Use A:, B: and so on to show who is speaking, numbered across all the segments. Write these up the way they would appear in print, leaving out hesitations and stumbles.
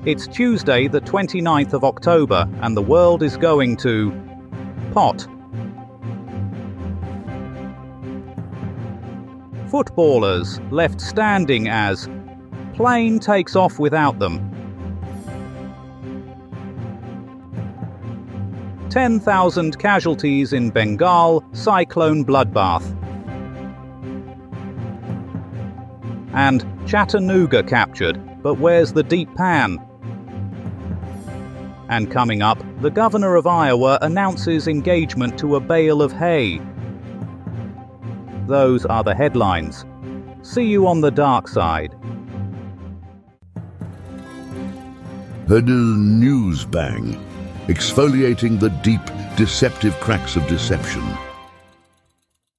A: It's Tuesday, the 29th of October, and the world is going to pot. Footballers left standing as plane takes off without them. 10,000 casualties in Bengal cyclone bloodbath. And Chattanooga captured, but where's the deep pan? And coming up, the governor of Iowa announces engagement to a bale of hay. Those are the headlines. See you on the dark side.
B: The news bang, exfoliating the deep, deceptive cracks of deception.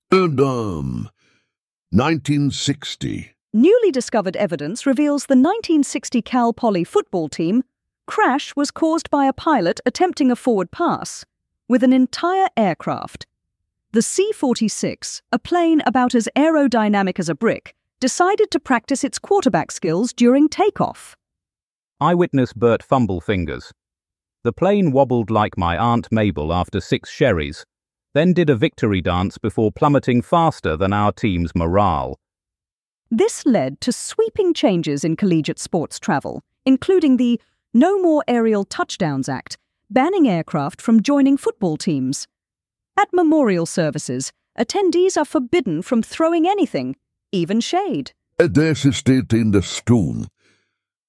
B: 1960.
C: Newly discovered evidence reveals the 1960 Cal Poly football team crash was caused by a pilot attempting a forward pass with an entire aircraft. The C-46, a plane about as aerodynamic as a brick, decided to practice its quarterback skills during takeoff.
A: Eyewitness Bert Fumblefingers. The plane wobbled like my Aunt Mabel after 6 sherries, then did a victory dance before plummeting faster than our team's morale.
C: This led to sweeping changes in collegiate sports travel, including the No More Aerial Touchdowns Act, banning aircraft from joining football teams. At memorial services, attendees are forbidden from throwing anything, even shade.
B: This estate in the stone.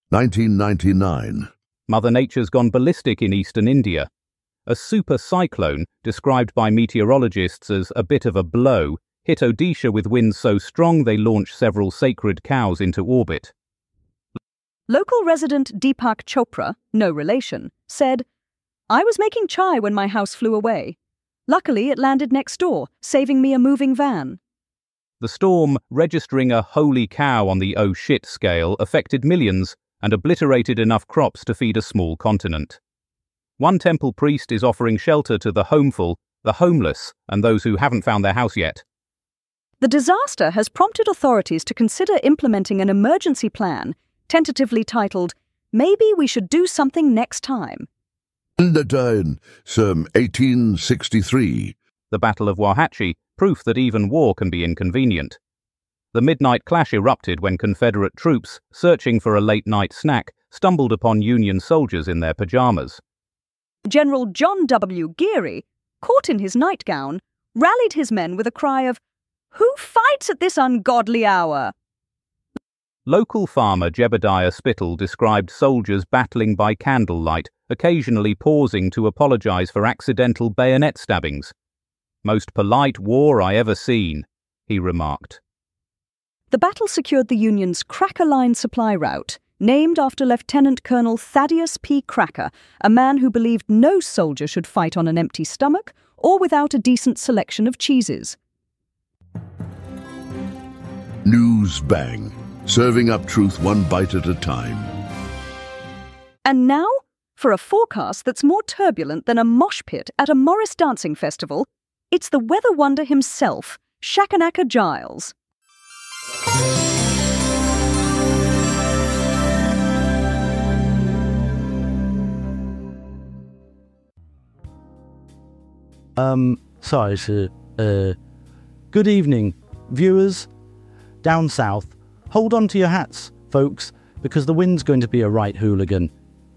B: 1999.
A: Mother Nature's gone ballistic in eastern India. A super cyclone, described by meteorologists as a bit of a blow, hit Odisha with winds so strong they launched several sacred cows into orbit.
C: Local resident Deepak Chopra, no relation, said, "I was making chai when my house flew away. Luckily, it landed next door, saving me a moving van."
A: The storm, registering a holy cow on the oh shit scale, affected millions and obliterated enough crops to feed a small continent. One temple priest is offering shelter to the homeful, the homeless, and those who haven't found their house yet.
C: The disaster has prompted authorities to consider implementing an emergency plan, tentatively titled, "Maybe we should do something next time."
B: The time, some 1863.
A: The Battle of Wauhatchie, proof that even war can be inconvenient. The midnight clash erupted when Confederate troops, searching for a late-night snack, stumbled upon Union soldiers in their pajamas.
C: General John W. Geary, caught in his nightgown, rallied his men with a cry of, "Who fights at this ungodly hour?"
A: Local farmer Jebediah Spittle described soldiers battling by candlelight, occasionally pausing to apologize for accidental bayonet stabbings. "Most polite war I ever seen," he remarked.
C: The battle secured the Union's Cracker Line supply route, named after Lieutenant Colonel Thaddeus P. Cracker, a man who believed no soldier should fight on an empty stomach or without a decent selection of cheeses.
B: News bang, serving up truth one bite at a time.
C: And now, for a forecast that's more turbulent than a mosh pit at a Morris dancing festival, it's the weather wonder himself, Shakanaka Giles.
D: Sorry, sir. Good evening, viewers. Down south, hold on to your hats, folks, because the wind's going to be a right hooligan.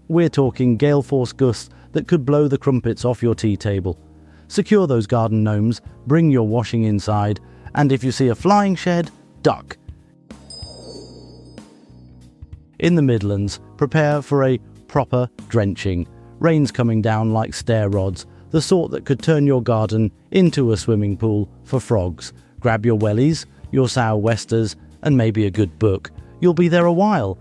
D: We're talking gale force gusts that could blow the crumpets off your tea table. Secure those garden gnomes, bring your washing inside, and if you see a flying shed, duck. In the Midlands, prepare for a proper drenching. Rain's coming down like stair rods, the sort that could turn your garden into a swimming pool for frogs. Grab your wellies, your sou'westers, and maybe a good book. You'll be there a while.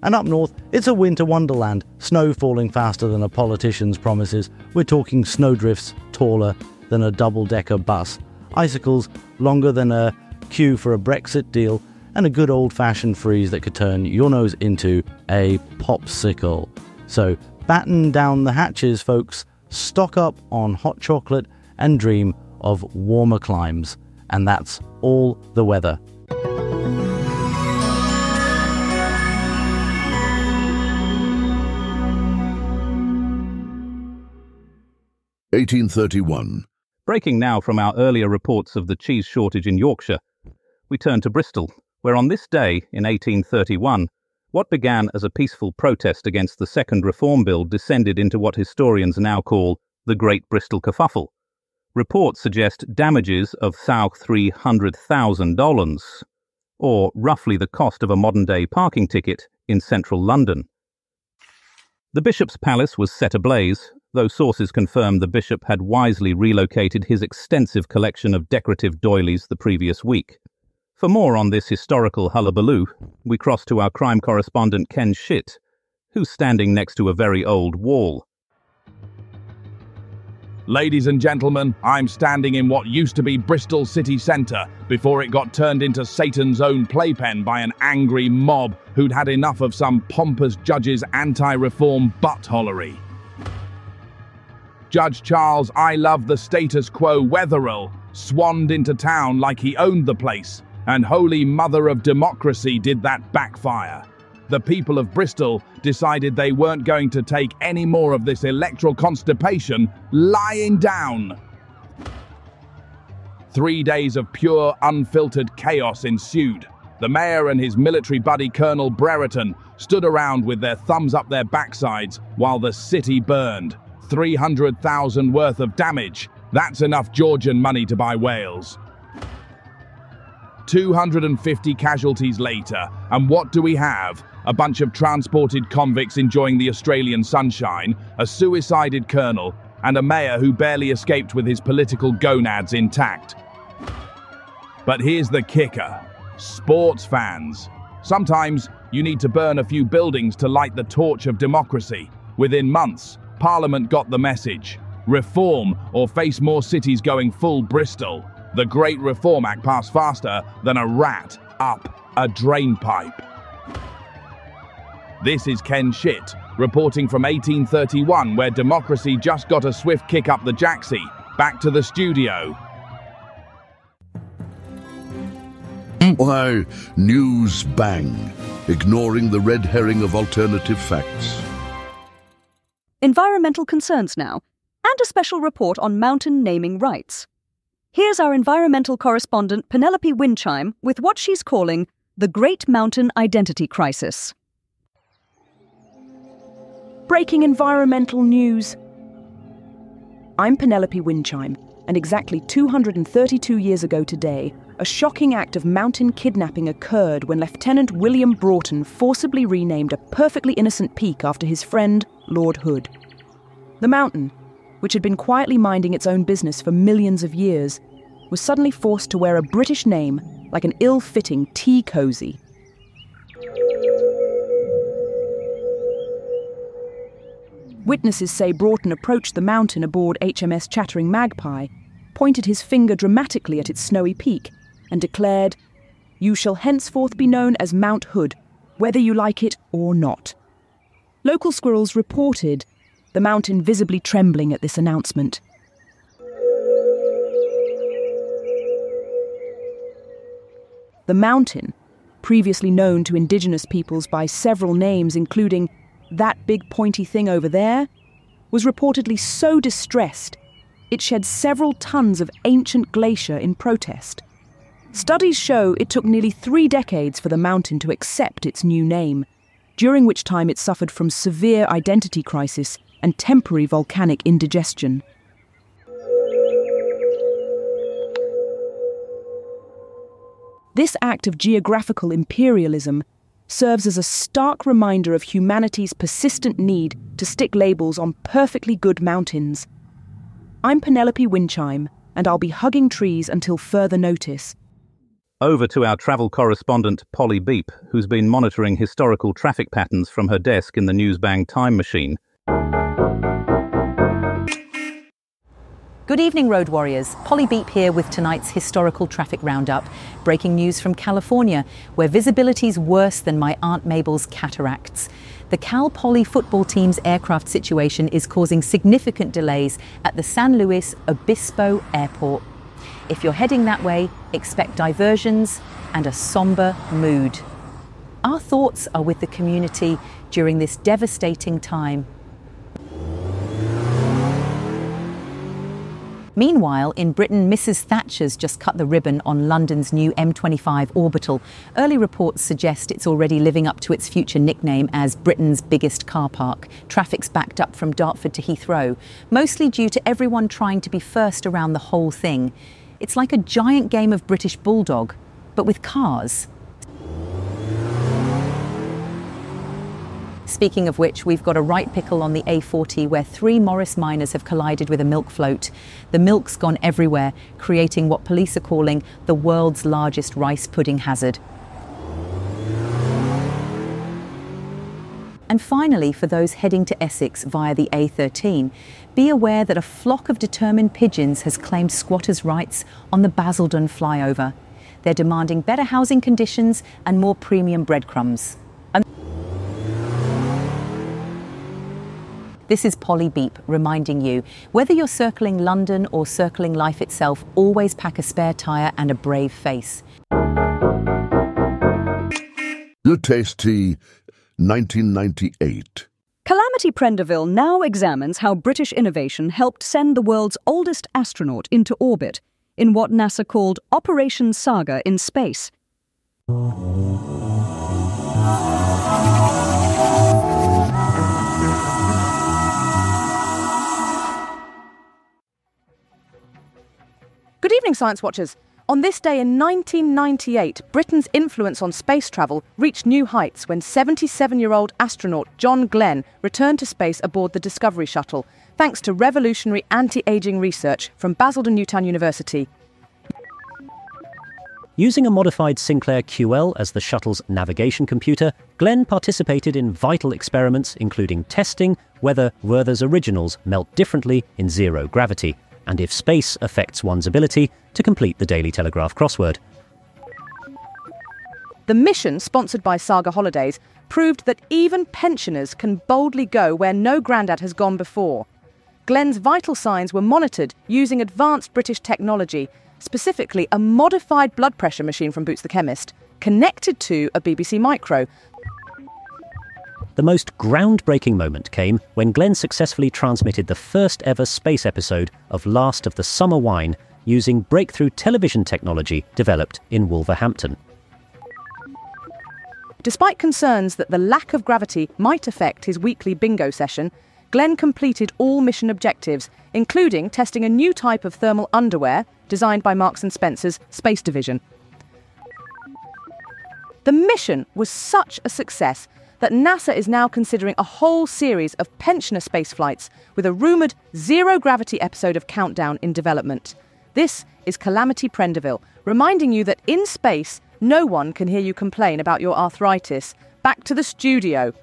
D: And up north, it's a winter wonderland. Snow falling faster than a politician's promises. We're talking snowdrifts taller than a double-decker bus. Icicles longer than a queue for a Brexit deal. And a good old-fashioned freeze that could turn your nose into a popsicle. So batten down the hatches, folks. Stock up on hot chocolate and dream of warmer climes. And that's all the weather.
B: 1831.
A: Breaking now from our earlier reports of the cheese shortage in Yorkshire, we turn to Bristol, where on this day in 1831, what began as a peaceful protest against the Second Reform Bill descended into what historians now call the Great Bristol Kerfuffle. Reports suggest damages of $300,000, or roughly the cost of a modern-day parking ticket in central London. The bishop's palace was set ablaze, though sources confirm the bishop had wisely relocated his extensive collection of decorative doilies the previous week. For more on this historical hullabaloo, we cross to our crime correspondent Ken Schitt, who's standing next to a very old wall.
E: Ladies and gentlemen, I'm standing in what used to be Bristol city centre before it got turned into Satan's own playpen by an angry mob who'd had enough of some pompous judge's anti-reform buttholery. Judge Charles I Love the Status Quo Wetherell swanned into town like he owned the place, and Holy Mother of Democracy did that backfire. The people of Bristol decided they weren't going to take any more of this electoral constipation lying down. 3 days of pure, unfiltered chaos ensued. The mayor and his military buddy Colonel Brereton stood around with their thumbs up their backsides while the city burned. 300,000 worth of damage. That's enough Georgian money to buy Wales. 250 casualties later, and what do we have? A bunch of transported convicts enjoying the Australian sunshine, a suicided colonel, and a mayor who barely escaped with his political gonads intact. But here's the kicker. Sports fans. Sometimes you need to burn a few buildings to light the torch of democracy. Within months, Parliament got the message. Reform or face more cities going full Bristol. The Great Reform Act passed faster than a rat up a drainpipe. This is Ken Schitt, reporting from 1831, where democracy just got a swift kick up the jacksie. Back to the studio.
B: Why, news bang, ignoring the red herring of alternative facts.
C: Environmental concerns now, and a special report on mountain naming rights. Here's our environmental correspondent Penelope Windchime with what she's calling the Great Mountain Identity Crisis.
F: Breaking environmental news. I'm Penelope Windchime, and exactly 232 years ago today, a shocking act of mountain kidnapping occurred when Lieutenant William Broughton forcibly renamed a perfectly innocent peak after his friend, Lord Hood. The mountain, which had been quietly minding its own business for millions of years, was suddenly forced to wear a British name like an ill-fitting tea cosy. Witnesses say Broughton approached the mountain aboard HMS Chattering Magpie, pointed his finger dramatically at its snowy peak, and declared, "You shall henceforth be known as Mount Hood, whether you like it or not." Local squirrels reported the mountain visibly trembling at this announcement. The mountain, previously known to indigenous peoples by several names including "that big pointy thing over there," was reportedly so distressed it shed several tons of ancient glacier in protest. Studies show it took nearly 3 decades for the mountain to accept its new name, during which time it suffered from severe identity crisis and temporary volcanic indigestion. This act of geographical imperialism serves as a stark reminder of humanity's persistent need to stick labels on perfectly good mountains. I'm Penelope Windchime, and I'll be hugging trees until further notice.
A: Over to our travel correspondent Polly Beep, who's been monitoring historical traffic patterns from her desk in the Newsbang time machine.
G: Good evening, road warriors. Polly Beep here with tonight's historical traffic roundup. Breaking news from California, where visibility's worse than my Aunt Mabel's cataracts. The Cal Poly football team's aircraft situation is causing significant delays at the San Luis Obispo Airport. If you're heading that way, expect diversions and a somber mood. Our thoughts are with the community during this devastating time. Meanwhile, in Britain, Mrs. Thatcher's just cut the ribbon on London's new M25 orbital. Early reports suggest it's already living up to its future nickname as Britain's biggest car park. Traffic's backed up from Dartford to Heathrow, mostly due to everyone trying to be first around the whole thing. It's like a giant game of British bulldog, but with cars. Speaking of which, we've got a right pickle on the A40 where 3 Morris miners have collided with a milk float. The milk's gone everywhere, creating what police are calling the world's largest rice pudding hazard. And finally, for those heading to Essex via the A13, be aware that a flock of determined pigeons has claimed squatters' rights on the Basildon flyover. They're demanding better housing conditions and more premium breadcrumbs. This is Polly Beep reminding you, whether you're circling London or circling life itself, always pack a spare tyre and a brave face.
B: Good Taste Tea, 1998.
C: Calamity Prenderville now examines how British innovation helped send the world's oldest astronaut into orbit in what NASA called Operation Saga in space.
F: Good evening, Science Watchers. On this day in 1998, Britain's influence on space travel reached new heights when 77-year-old astronaut John Glenn returned to space aboard the Discovery Shuttle, thanks to revolutionary anti-aging research from Basildon Newtown University.
H: Using a modified Sinclair QL as the shuttle's navigation computer, Glenn participated in vital experiments including testing whether Werther's originals melt differently in zero gravity, and if space affects one's ability to complete the Daily Telegraph crossword.
F: The mission, sponsored by Saga Holidays, proved that even pensioners can boldly go where no grandad has gone before. Glenn's vital signs were monitored using advanced British technology, specifically a modified blood pressure machine from Boots the Chemist, connected to a BBC Micro.
H: The most groundbreaking moment came when Glenn successfully transmitted the first ever space episode of Last of the Summer Wine using breakthrough television technology developed in Wolverhampton.
F: Despite concerns that the lack of gravity might affect his weekly bingo session, Glenn completed all mission objectives, including testing a new type of thermal underwear designed by Marks & Spencer's Space Division. The mission was such a success that NASA is now considering a whole series of pensioner space flights with a rumoured zero-gravity episode of Countdown in development. This is Calamity Prenderville, reminding you that in space, no one can hear you complain about your arthritis. Back to the studio.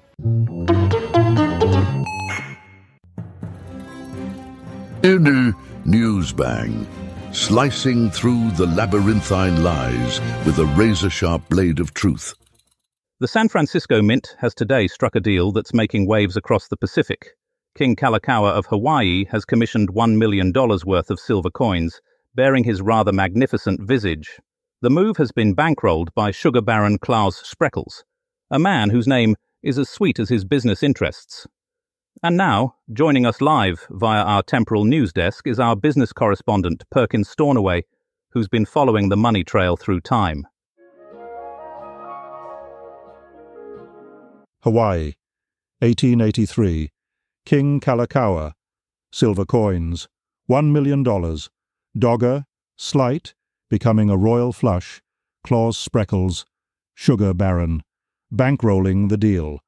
B: Inner News Bang. Slicing through the labyrinthine lies with a razor-sharp blade of truth.
A: The San Francisco Mint has today struck a deal that's making waves across the Pacific. King Kalakaua of Hawaii has commissioned $1 million worth of silver coins, bearing his rather magnificent visage. The move has been bankrolled by sugar baron Klaus Spreckels, a man whose name is as sweet as his business interests. And now, joining us live via our temporal news desk is our business correspondent Perkins Stornoway, who's been following the money trail through time.
I: Hawaii, 1883. King Kalakaua. Silver coins. $1 million. Dogger, slight, becoming a royal flush. Klaus Spreckels. Sugar baron. Bankrolling the deal.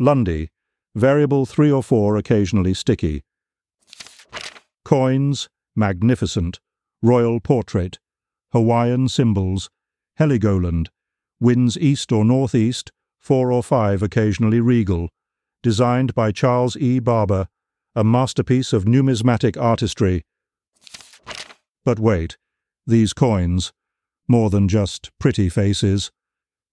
I: Lundy, variable 3 or 4, occasionally sticky. Coins, magnificent. Royal portrait. Hawaiian symbols. Heligoland. Winds east or northeast. 4 or 5, occasionally regal, designed by Charles E. Barber, a masterpiece of numismatic artistry. But wait, these coins, more than just pretty faces.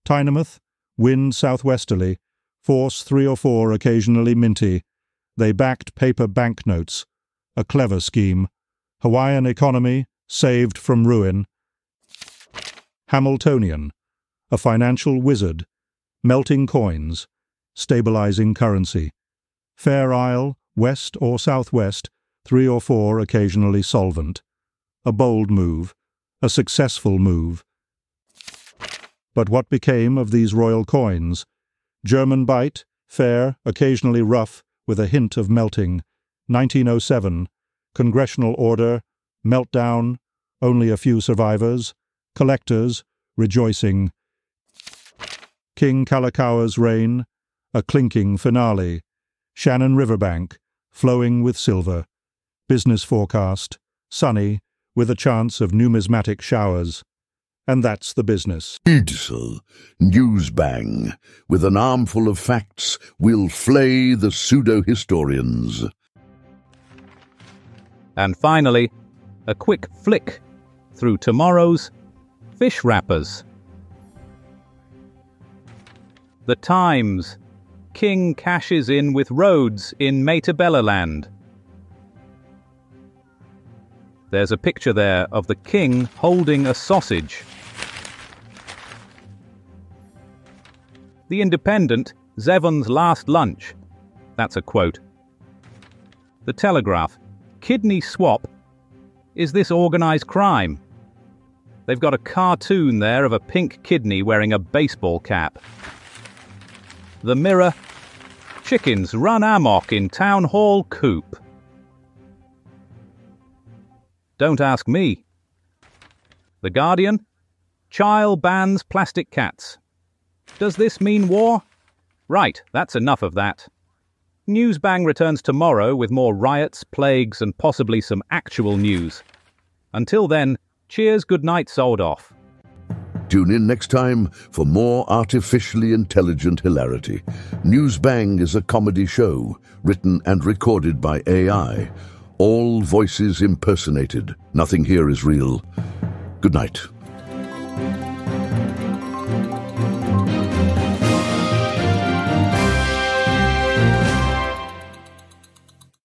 I: Tynemouth, wind southwesterly, force 3 or 4, occasionally minty. They backed paper banknotes, a clever scheme. Hawaiian economy, saved from ruin. Hamiltonian, a financial wizard. Melting coins, stabilizing currency. Fair Isle, west or southwest, 3 or 4, occasionally solvent. a bold move, a successful move. But what became of these royal coins? German bite, fair, occasionally rough, with a hint of melting. 1907, congressional order, meltdown, only a few survivors, collectors, rejoicing. King Kalakaua's reign, a clinking finale. Shannon Riverbank, flowing with silver. Business forecast, sunny, with a chance of numismatic showers. And that's the business.
B: News bang. With an armful of facts, we'll flay the pseudo-historians.
A: And finally, a quick flick through tomorrow's fish wrappers. The Times. King cashes in with Rhodes in Matabella Land. There's a picture there of the king holding a sausage. The Independent, Zevon's last lunch. That's a quote. The Telegraph. Kidney swap. Is this organised crime? They've got a cartoon there of a pink kidney wearing a baseball cap. The Mirror. Chickens run amok in Town Hall coop. Don't ask me. The Guardian. Chile bans plastic cats. Does this mean war? Right, that's enough of that. Newsbang returns tomorrow with more riots, plagues, and possibly some actual news. Until then, cheers, good night, sold off.
B: Tune in next time for more artificially intelligent hilarity. Newsbang is a comedy show, written and recorded by AI. All voices impersonated. Nothing here is real. Good night.